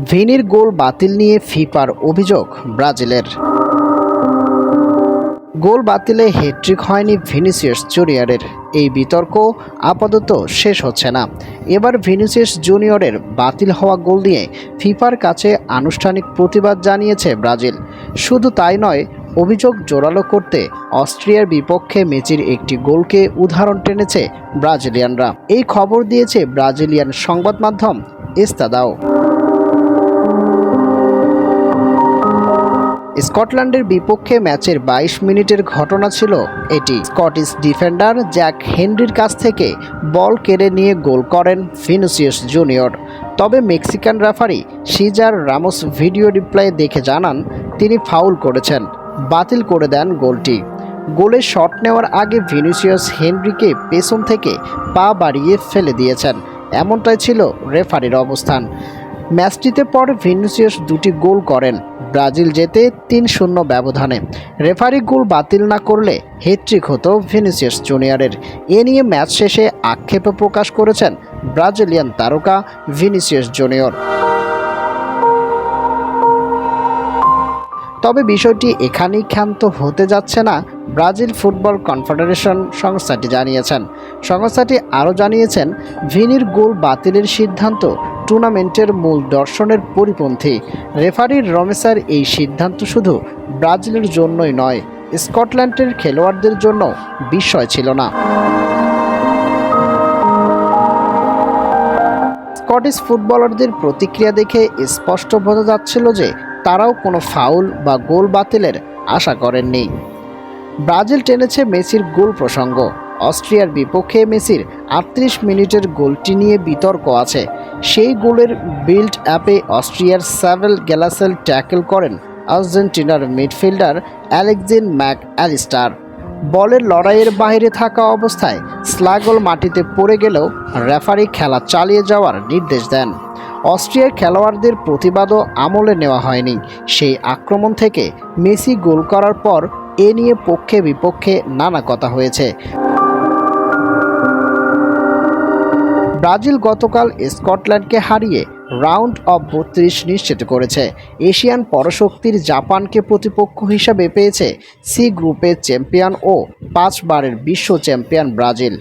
ভিনির গোল বাতিল নিয়ে ফিফার অভিযোগ ব্রাজিলের। গোল বাতিলে হ্যাট্রিক হয়নি ভিনিসিয়াস জুনিয়রের, এই বিতর্ক আপাতত শেষ হচ্ছে না। এবার ভিনিসিয়াস জুনিয়রের বাতিল হওয়া গোল নিয়ে ফিফার কাছে আনুষ্ঠানিক প্রতিবাদ জানিয়েছে ব্রাজিল। শুধু তাই নয়, অভিযোগ জোরালো করতে অস্ট্রিয়ার বিপক্ষে মেসির একটি গোলকে উদাহরণ টেনেছে ব্রাজিলিয়ানরা। এই খবর দিয়েছে ব্রাজিলিয়ান সংবাদ মাধ্যম এস্তাদাও। স্কটল্যান্ডের বিপক্ষে ম্যাচের 22 মিনিটের ঘটনা ছিল এটি। স্কটিশ ডিফেন্ডার জ্যাক হেনরির কাছ থেকে বল কেড়ে নিয়ে গোল করেন ভিনিসিয়াস জুনিয়র। তবে Mexican referee Cesar Ramos video replay দেখে জানান তিনি ফাউল করেছেন, বাতিল করে দেন গোলটি। গোলের শট নেওয়ার আগে ভিনিসিয়াস হেনরিকে পেছন থেকে পা বাড়িয়ে ফেলে দিয়েছেন, এমনটাই ছিল রেফারির অবস্থান। ম্যাচটিতে পর ভিনিসিয়াস দুটি গোল করেন, ব্রাজিল জেতে 3-0 ব্যবধানে। রেফারি গোল বাতিল না করলে হ্যাট্রিক হতো ভিনিসিয়াস জুনিয়রের। এ নিয়ে ম্যাচ শেষে আক্ষেপ প্রকাশ করেছেন ব্রাজিলিয়ান তারকা ভিনিসিয়াস জুনিয়র। তবে বিষয়টি এখানেই ক্ষান্ত হতে যাচ্ছে না, ব্রাজিল ফুটবল কনফেডারেশন সংস্থাটি জানিয়েছেন। সংস্থাটি আরও জানিয়েছেন, ভিনির গোল বাতিলের সিদ্ধান্ত টুর্নামেন্টের মূল দর্শনের পরিপন্থী। রেফারি রমেসার এই সিদ্ধান্ত শুধু ব্রাজিলের জন্যই নয়, স্কটল্যান্ডের খেলোয়াড়দের জন্য বিস্ময় ছিল না। স্কটিশ ফুটবলারদের প্রতিক্রিয়া দেখে স্পষ্ট বোঝা যাচ্ছিল যে তারাও কোনো ফাউল বা গোল বাতিলের আশা করেননি। ব্রাজিল টেনেছে মেসির গোল প্রসঙ্গ। অস্ট্রিয়ার বিপক্ষে মেসির 38 মিনিটের গোলটি নিয়ে বিতর্ক আছে। সেই গোলের বিল্ড আপে অস্ট্রিয়ার সাভেল গ্যালাসেল ট্যাকেল করেন আর্জেন্টিনার মিডফিল্ডার অ্যালেক্সিস ম্যাক অ্যালিস্টার। বলের লড়াইয়ের বাইরে থাকা অবস্থায় স্লাগল মাটিতে পড়ে গেলেও রেফারি খেলা চালিয়ে যাওয়ার নির্দেশ দেন। অস্ট্রিয়ার খেলোয়াড়দের প্রতিবাদও আমলে নেওয়া হয়নি। সেই আক্রমণ থেকে মেসি গোল করার পর এ নিয়ে পক্ষে বিপক্ষে নানা কথা হয়েছে। ব্রাজিল গতকাল স্কটল্যান্ডকে হারিয়ে রাউন্ড অফ 32 নিশ্চিত করেছে। এশিয়ান পরাশক্তির জাপানকে প্রতিপক্ষ হিসাবে পেয়েছে সি গ্রুপের চ্যাম্পিয়ন ও 5 বারের বিশ্ব চ্যাম্পিয়ন ব্রাজিল।